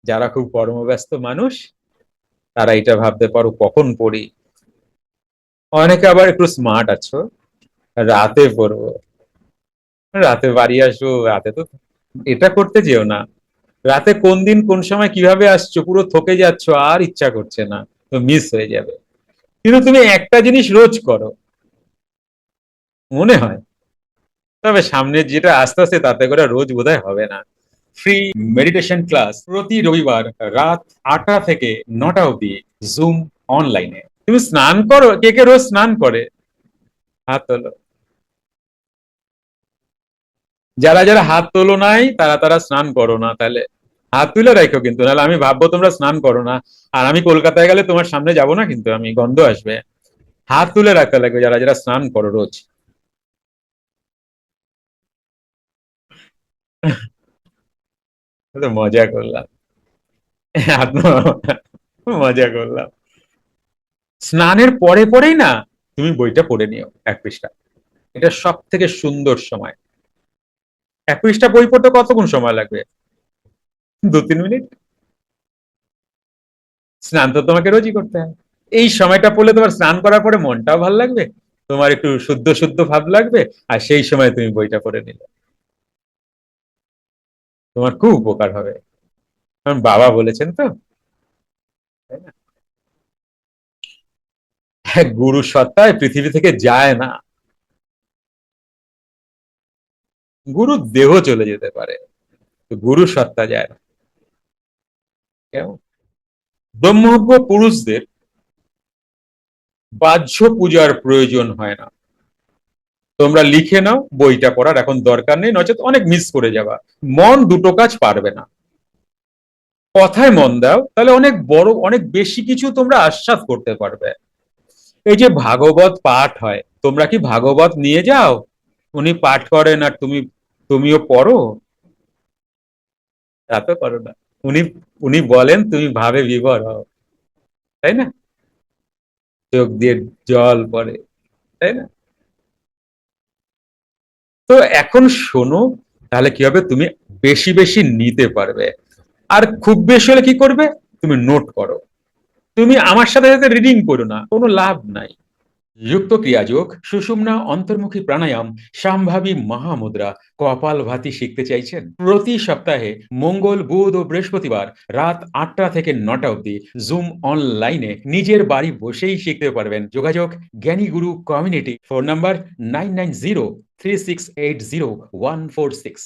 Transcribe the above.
যারা খুব কর্মব্যস্ত মানুষ তারা এটা ভাবতে পারো কখন পড়ি। অনেকে আবার একটু স্মার্ট আছো, রাতে পড়বো, রাতে বাড়ি আসবো, রাতে তো এটা করতে যেও না। রাতে কোন দিন কোন সময় কিভাবে আসছো পুরো থকে যাচ্ছ, আর ইচ্ছা করছে না, তো মিস হয়ে যাবে। কিন্তু তুমি একটা জিনিস রোজ করো, মনে হয়। তবে সামনে যেটা আস্তে আস্তে তাতে করে রোজ বোধহয় হবে না। ফ্রি মেডিটেশন ক্লাস প্রতি রবিবার রাত 8টা থেকে 9টা অবধি, জুম অনলাইনে। তুমি স্নান করো? কে কে রোজ স্নান করে? হাত তোলো। যারা যারা হাত তোলো নাই তারা তারা স্নান করো না তাহলে। হাত তুলে রাখো কিন্তু, নাহলে আমি ভাববো তোমরা স্নান করো না। আর আমি কলকাতায় গেলে তোমার সামনে যাব না, কিন্তু আমি গন্ধ আসবে। হাত তুলে রাখতে লাগবে যারা যারা স্নান করো রোজ। তো মজা করলাম। মজা করলাম। স্নানের পরে পরেই না তুমি বইটা পড়ে নিও, 1 পৃষ্ঠা। এটা সব থেকে সুন্দর সময়। 1 পৃষ্ঠা বই পড়তে কতক্ষণ সময় লাগবে? 2-3 মিনিট। স্নান তো তোমাকে রোজই করতে হয়। এই সময়টা পড়লে তোমার স্নান করার পরে মনটাও ভালো লাগবে, তোমার একটু শুদ্ধ শুদ্ধ ভাব লাগবে, আর সেই সময় তুমি বইটা পড়ে নিলে তোমার খুব উপকার হবে। কারণ বাবা বলেছেন তো, তাই না? এক গুরু সত্তায় পৃথিবী থেকে যায় না, গুরু দেহ চলে যেতে পারে, তো গুরু সত্তা যায় না। কেমন? ব্রহ্মজ্ঞ পুরুষদের বাহ্য পূজার প্রয়োজন হয় না। তোমরা লিখে নাও, বইটা পড়ার এখন দরকার নেই, নচেত অনেক মিস করে যাবা। মন দুটো কাজ পারবে না। কথায় মন দাও, তাহলে অনেক বড় অনেক বেশি কিছু তোমরা আস্বাদ করতে পারবে। এই যে ভাগবত পাঠ হয়, তোমরা কি ভাগবত নিয়ে যাও? উনি পাঠ করেন আর তুমিও পড়ো? তা তো করো না। উনি উনি বলেন, তুমি ভাবে বিভোর হও, তাই না? চোখ দিয়ে জল পড়ে, তাই না? তো এখন শোনো, তাহলে কি হবে, তুমি বেশি বেশি নিতে পারবে। আর খুব বেশি হলে কি করবে, তুমি নোট করো। তুমি আমার সাথে সাথে রিডিং করো না, কোনো লাভ নাই। যুক্ত ক্রিয়াযোগ, সুষুম্না অন্তর্মুখী প্রাণায়াম, সম্ভাবী মহামুদ্রা, কপালভাতি শিখতে চাইছেন? প্রতি সপ্তাহে মঙ্গল, বুধ ও বৃহস্পতিবার রাত 8টা থেকে 9টা অবধি জুম অনলাইনে নিজের বাড়ি বসেই শিখতে পারবেন। যোগাযোগ জ্ঞানী গুরু কমিউনিটি, ফোন নাম্বার 9903680146।